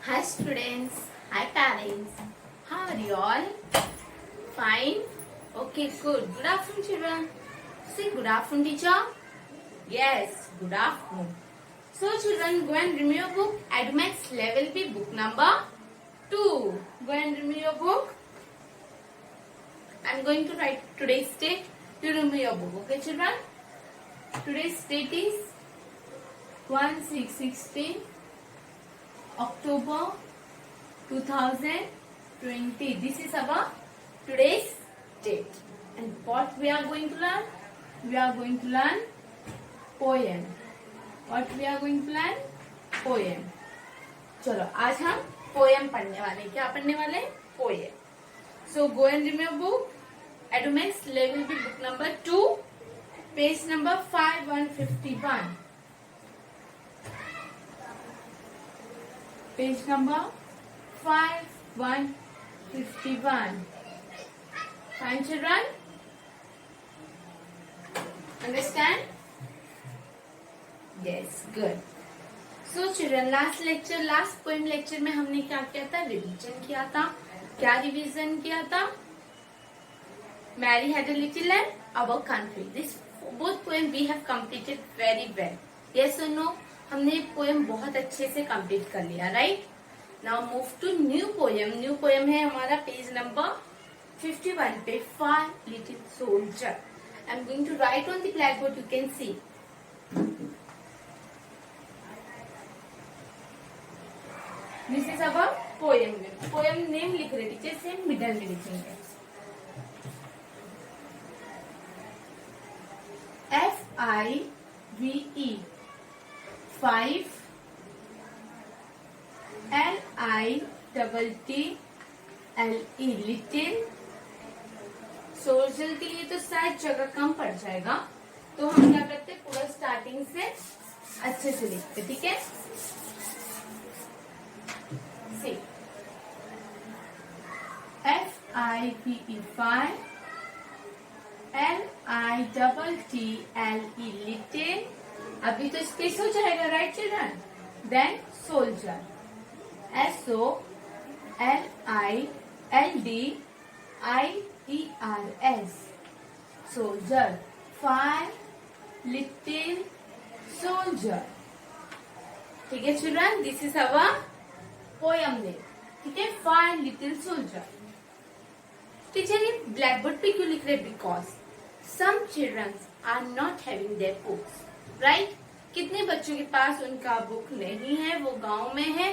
Hi students, hi parents. How are you all? Fine? Okay, good. Good afternoon children. Say good afternoon teacher. Yes, good afternoon. So children, go and remove your book. Admax level B book number 2. Go and remove your book. I am going to write today's date. You remove your book. Okay children? Today's date is 1/6/16 October 2020. This is our today's date. And what we are going to learn? We are going to learn poem. What we are going to learn? Poem. चलो आज हम poem पढ़ने वाले. क्या पढ़ने वाले? Poem. So go and remove book. Adomax level B book number 2, page number 5151. Page number 5151. Fine children? Understand? Yes, good. So children, last poem lecture में हमने क्या किया था? रिवीजन किया था. क्या रिवीजन किया था? Mary had a little land, our country. This both poem we have completed very well. Yes or no? हमने पोएम बहुत अच्छे से कंप्लीट कर लिया, right? Now move to new poem. New poem है हमारा पेज नंबर 51 पे, five little soldier. I am going to write on the black board. You can see. This is our poem name. Poem name लिख रहे teacher से middle में लिखेंगे. FIVE 5 LITTLE little. Soldier के लिए तो शायद जगह कम पड़ जाएगा, तो हम क्या करते हैं, पूरा स्टार्टिंग से अच्छे से लिखते. ठीक है? See FIVE 5 LITTLE little. अभी तो स्पेस हो जाएगा, right children? Then soldier SOLDIERS soldier. 5 little soldier. ठीक है children? This is our poem name. ठीक है? 5 लिटिल सोल्जर. टीचर ये ब्लैक बोर्ड पे क्यों लिख रहे? Because some childrens are not having their books, right? कितने बच्चों के पास उनका बुक नहीं है, वो गांव में है,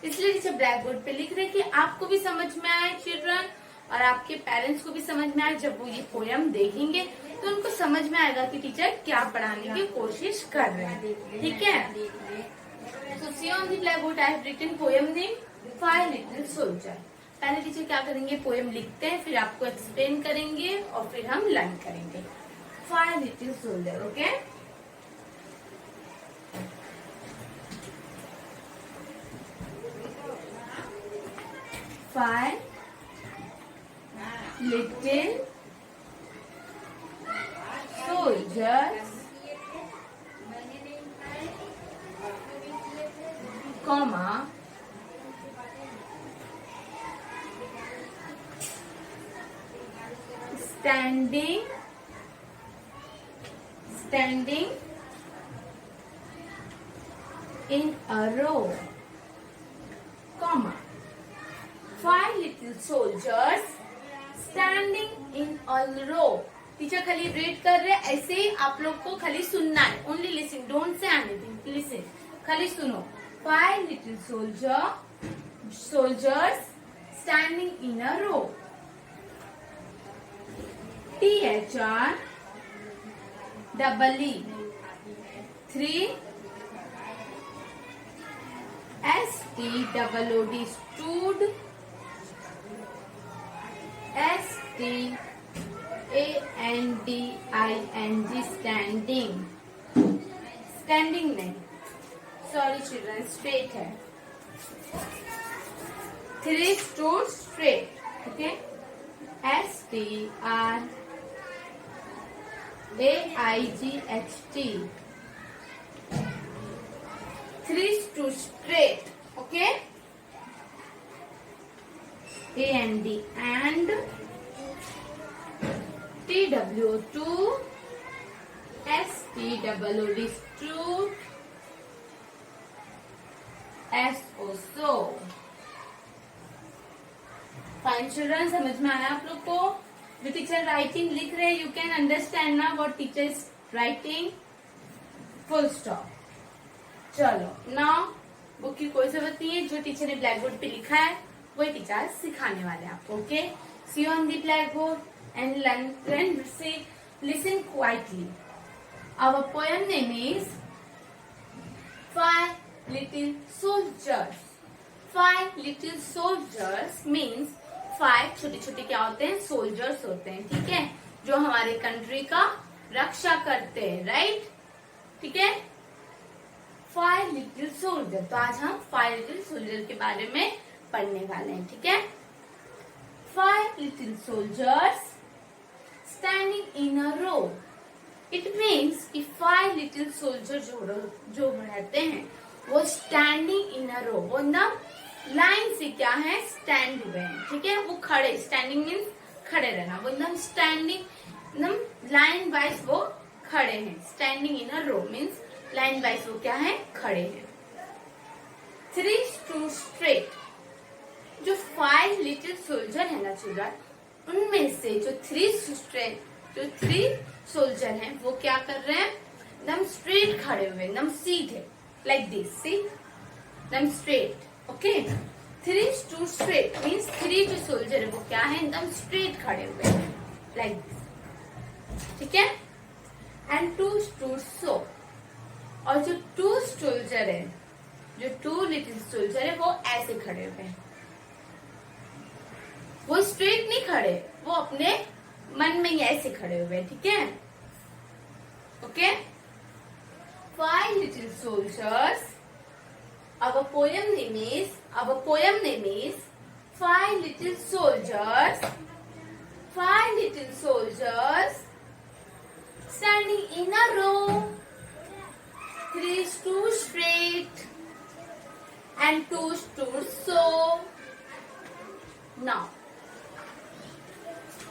इसलिए टीचर ब्लैक बोर्ड पे लिख रहे कि आपको भी समझ में आए चिल्ड्रन, और आपके पेरेंट्स को भी समझ में आए. जब वो ये पोएम देखेंगे तो उनको समझ में आएगा कि टीचर क्या पढ़ाने की कोशिश कर रहे हैं. ठीक है? So see on the black board I have written poem name 5 little soldier. पहले टीचर क्या करेंगे, पोएम लिखते हैं, फिर आपको एक्सप्लेन करेंगे और फिर हम लर्न करेंगे. 5 little soldier. Okay? 5 little soldiers, comma, standing in a row, comma. 5 little soldiers standing in a row. Teacher खाली रीड कर रहे हैं, ऐसे ही आप लोग को खाली सुनना है. Only listen, don't say anything, listen, खाली सुनो. 5 little soldiers standing in a row. THREE 3 STOOD stood. STANDING standing. Standing नहीं, सॉरी चिल्ड्रन, स्ट्रेट है. 3 stood straight. Okay? STRAIGHT 3 stood straight. Okay? and and TWO2 STOOD stood SO so। Fine children, समझ में आया आप लोग को? जो teacher writing लिख रहे हैं, यू कैन अंडरस्टैंड ना what teacher is writing, full stop. चलो नाउ बुक की कोई जरूरत नहीं है, जो टीचर ने ब्लैक बोर्ड पे लिखा है वही टीचर सिखाने वाले हैं आपको। Okay, see on the black board and learn से listen quietly. Our poem name is 5 little soldiers. 5 little soldiers means 5 छोटे छोटे क्या होते हैं, सोल्जर्स होते हैं, ठीक है, जो हमारे कंट्री का रक्षा करते हैं, राइट, ठीक है। 5 लिटिल सोल्जर, तो आज हम 5 लिटिल सोल्जर के बारे में पढ़ने वाले हैं, ठीक है। 5 little soldiers standing in a row. It means कि 5 लिटिल सोल्जर जो रहते हैं वो स्टैंडिंग इन अ रो, वो ना लाइन से क्या है, स्टैंड हुए हैं, ठीक है, वो खड़े, स्टैंडिंग मीन्स खड़े रहना, वो एकदम स्टैंडिंग, एकदम लाइन वाइज वो खड़े हैं। Standing in a row means line wise वो क्या है, खड़े हैं। 3 stood straight। जो 5 लिटिल सोल्जर है ना चिल्ड्रन, उनमें से जो 3 सोल्जर हैं वो क्या कर रहे हैं, एकदम स्ट्रेट खड़े हुए, एकदम सीधे, लाइक दिस, सी, एकदम straight. Okay, 3 stood straight means 3 जो सोल्जर है वो क्या है, एकदम स्ट्रेट खड़े हुए हैं, लाइक दिस, ठीक है। And 2 stood so। और जो 2 सोल्जर है, जो 2 लिटिल सोल्जर है वो ऐसे खड़े हुए हैं, वो स्ट्रेट नहीं खड़े, वो अपने मन में ही ऐसे खड़े हुए हैं, ठीक है। Okay, 5 little soldiers. Our poem name is 5 little soldiers, 5 little soldiers standing in a row, 3 stood straight and 2 stood so। Now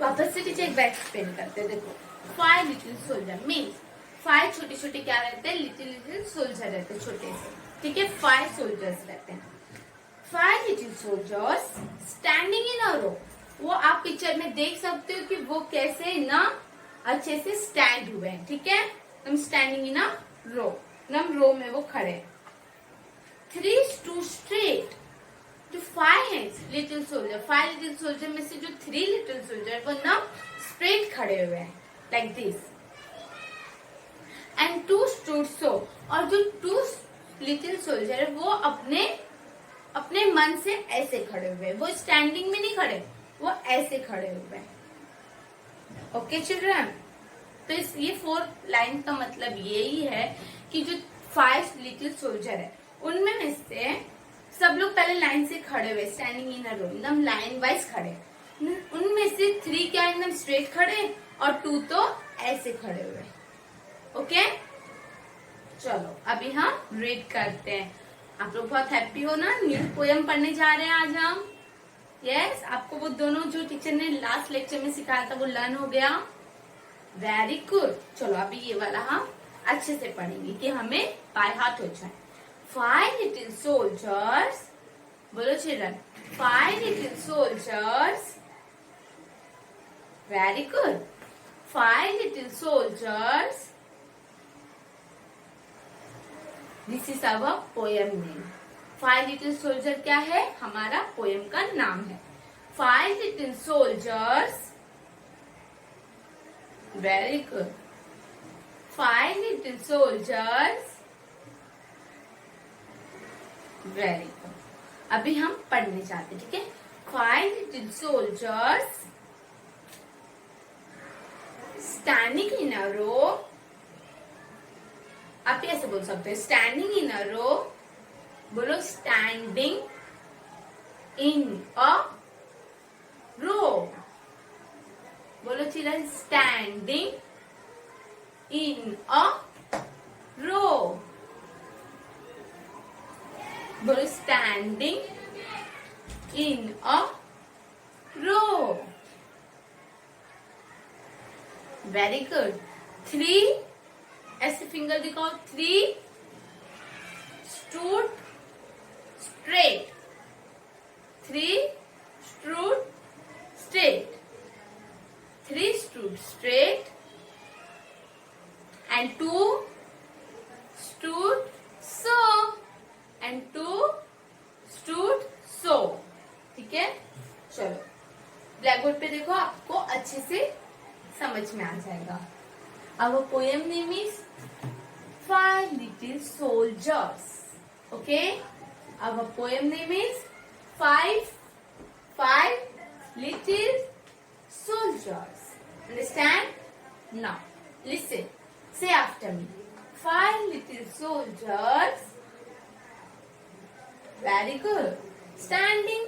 वापस से टीचर एक बार एक्सप्लेन करते हैं। देखो, 5 लिटिल सोल्जर मीन्स 5 छोटे छोटे क्या रहते हैं, लिटिल लिटिल सोल्जर रहते हैं, छोटे से, ठीक है, 5 सोल्जर्स रहते हैं। 5 little soldiers standing in a रो। वो आप पिक्चर में देख सकते हो कि वो कैसे ना अच्छे से स्टैंड हुए हैं, ठीक है, हम स्टैंडिंग इन अ रो, हम रो में वो खड़े। 3 stood straight। जो 5 है लिटिल सोल्जर, 5 लिटिल सोल्जर में से जो 3 लिटिल सोल्जर वो ना स्ट्रेट खड़े हुए हैं, like this. And 2 stood so। और जो 2 लिटिल सोल्जर है वो अपने मन से ऐसे खड़े हुए, वो स्टैंडिंग में नहीं खड़े, वो ऐसे खड़े हुए। ओके चिल्ड्रन, तो ये 4 लाइन का मतलब यही है कि जो 5 लिटिल सोल्जर है उनमें से सब लोग पहले लाइन से खड़े हुए, स्टैंडिंग इन अ रो, एकदम लाइन वाइज खड़े। उनमें से 3 क्या एकदम स्ट्रेट खड़े और 2 तो ऐसे खड़े हुए। ओके, चलो अभी हम रीड करते हैं। आप लोग बहुत हैप्पी हो ना, न्यू पोएम पढ़ने जा रहे हैं आज हम। यस, आपको वो दोनों जो टीचर ने लास्ट लेक्चर में सिखाया था वो लर्न हो गया, वेरी गुड। चलो अभी ये वाला हम अच्छे से पढ़ेंगे कि हमें बाय हार्ट हो जाए। 5 little soldiers, बोलो children, 5 little soldiers, very good। 5 little soldiers, this is our poem name। 5 little soldier क्या है, हमारा पोएम का नाम है। 5 little soldiers, very good। 5 little soldiers, very good. अभी हम पढ़ने जाते, ठीक है। 5 little soldiers standing in a row। आप ऐसे बोल सकते हैं, स्टैंडिंग इन अ रो, बोलो स्टैंडिंग इन अ रो, बोलो children, standing in a row, बोलो standing in a row. Very good. 3 ऐसे फिंगर दिखाओ। 3 stood straight. 3 stood straight. 3 stood straight and 2 stood so and 2 stood so. ठीक है, चलो black board पे देखो, आपको अच्छे से समझ में आ जाएगा. Our poem name is 5 Little Soldiers. Okay, our poem name is five little soldiers. Understand? Now listen, say after me. 5 little soldiers. Very good. Standing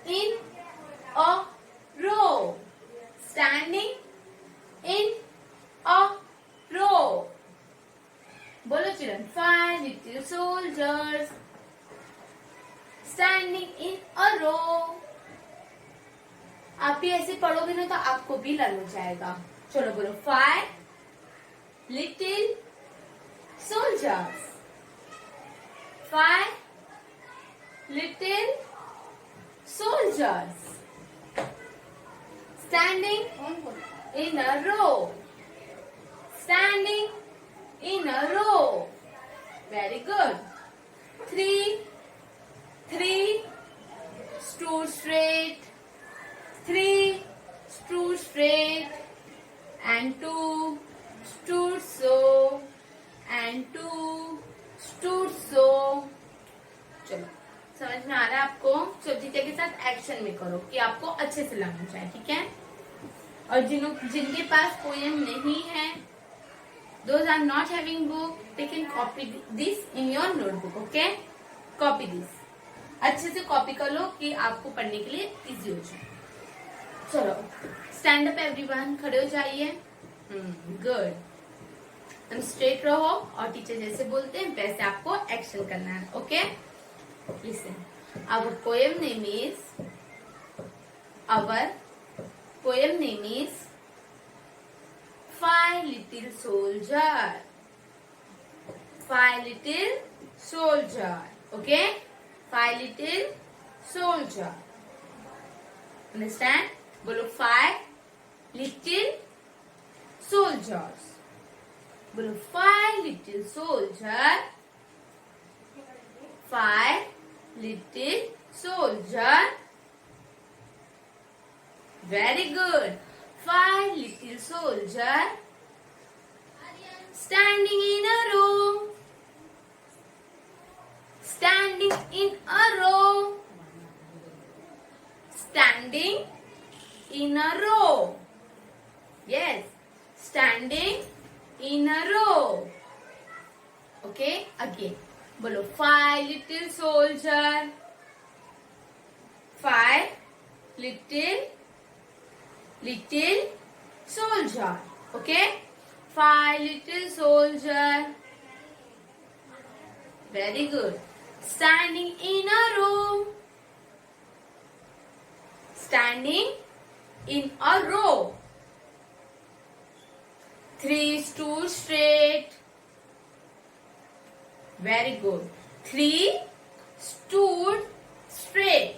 in a row. Standing in a row. बोलो children. 5 little soldiers standing in a row. आप भी ऐसे पढ़ोगे ना तो आपको भी learn हो जाएगा. चलो बोलो 5 little soldiers. 5 little soldiers standing in a row. Standing in a row. Very good. 3 stood straight. 3 stood straight and 2 stood so and 2 stood so. चलो समझ में आ रहा है आपको? चौथीते के साथ एक्शन में करो कि आपको अच्छे से लगना चाहिए. ठीक है, और जिनके पास पोएम नहीं है, those are not having book, they can copy this in your notebook. Okay, copy this. अच्छे से कॉपी कर लो कि आपको पढ़ने के लिए इजी हो जाए. चलो स्टैंड अप एवरीवन, खड़े हो जाइए. गुड. तुम स्ट्रेट रहो और टीचर जैसे बोलते हैं वैसे आपको एक्शन करना है. Okay, listen. Our poem name is 5 little soldier. 5 little soldier. Okay, 5 little soldier. Understand? बोलो 5 little soldiers. बोलो 5 little soldier. 5 little soldier. Very good. 5 little soldier standing in a row. Standing in a row. Standing in a row. Yes, standing in a row. Okay, again. बोलो 5 little soldier. 5 little soldier. Okay, 5 little soldier. Very good. Standing in a row. Standing in a row. 3 stood straight. Very good. 3 stood straight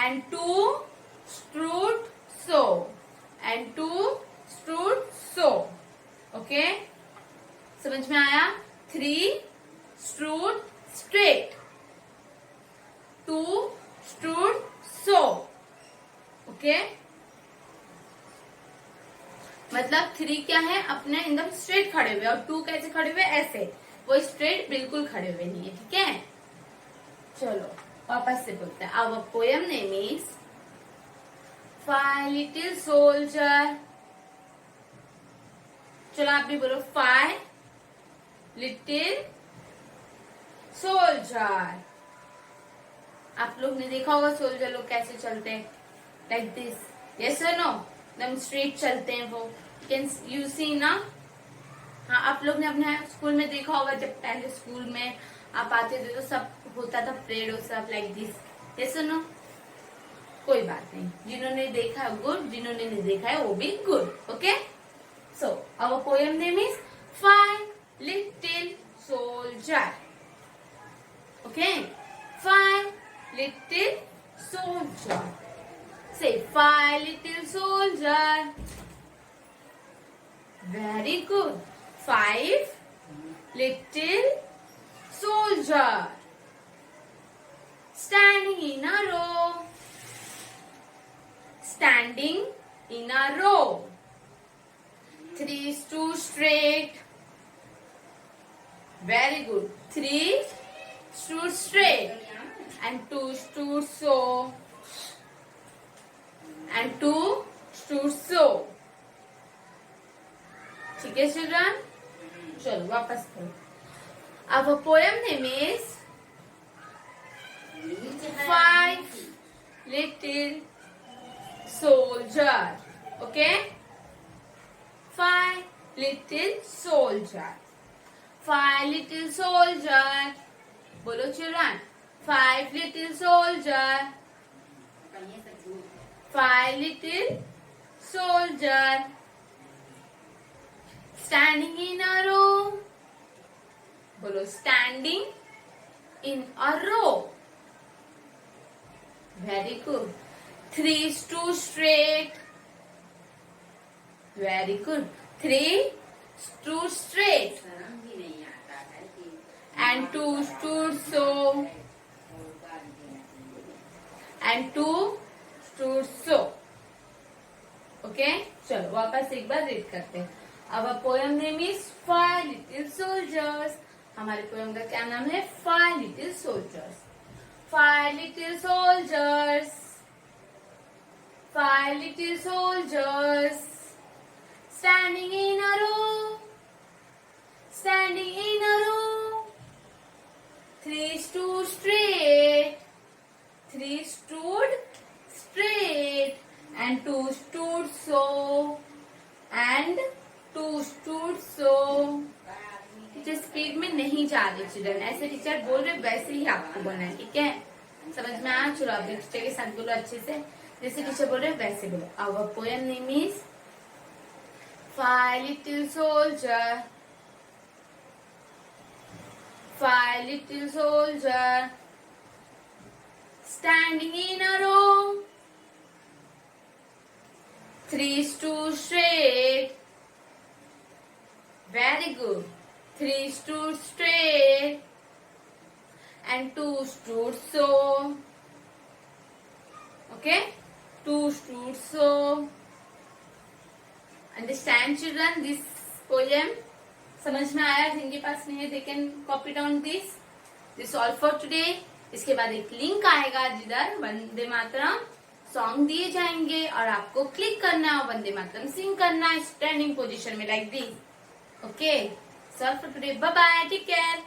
and 2 stood so and 2 stood so. Okay, समझ में आया? 3 stood straight, 2 stood so. Okay, मतलब 3 क्या है, अपने एकदम straight खड़े हुए, और 2 कैसे खड़े हुए? ऐसे. वो स्ट्रेट बिल्कुल खड़े हुए नहीं है. ठीक है, चलो वापस से बोलते हैं. Our poem name is 5 little soldier. चलो आप भी बोलो 5 little soldier. आप लोग ने देखा होगा सोल्जर लोग कैसे चलते हैं, लाइक दिस. यस और नो? एकदम स्ट्रेट चलते हैं वो. कैन यू सी ना? हाँ, आप लोग ने अपने स्कूल में देखा होगा, जब पहले स्कूल में आप आते थे तो सब होता था परेड और सब लाइक दिस. ये सुनो, कोई बात नहीं, जिन्होंने देखा गुड, जिन्होंने नहीं देखा है वो भी good. Okay, so our poem name is 5 little soldier. Okay, 5 little soldier. Say 5 little soldier. Very good. 5 little soldier. Standing in a row. Standing in a row. 3 stood straight. Very good. 3 stood straight. And 2 stood so. And 2 stood so. ठीक है children, चलो वापस करो. Our poem name is 5 little soldier. Okay, 5 little soldier. 5 little soldier. बोलो children, 5 little soldier. 5 little soldier. Standing in a row. बोलो standing in a row. Very good. 3 stood straight. Very good. 3 stood straight. And 2 stood so. And 2 stood so. Okay, चलो वापस एक बार read करते हैं. Our poem name is 5 little soldiers. हमारे poem का क्या नाम है? 5 little soldiers. 5 little soldiers. 5 little soldiers. Standing in a row. Standing in a row. 3 stood straight. 3 stood straight. And 2 stood so. And 2 stood so. Teacher speed में नहीं जा रही children, ऐसे टीचर बोल रहे वैसे ही आपको बोलना है. ठीक है, समझ में आया? चलो अभी टीचर के साथ बोलो अच्छे से, जैसे टीचर बोल रहे वैसे बोलो. Our poem name is 5 little soldier. 5 little soldier. Standing in a row. 3 stood straight. Very good. 3 stood straight. And 2 stood so. Okay? 2 stood so. Understand children this poem? समझ में आया? जिनके पास नहीं है they can copy down this. This all for today. इसके बाद एक link आएगा जिधर वंदे मातरम सॉन्ग दिए जाएंगे और आपको क्लिक करना है, वंदे मातरम सिंग करना है स्टैंडिंग पोजीशन में like this. Okay, so all for today. Bye bye, take care.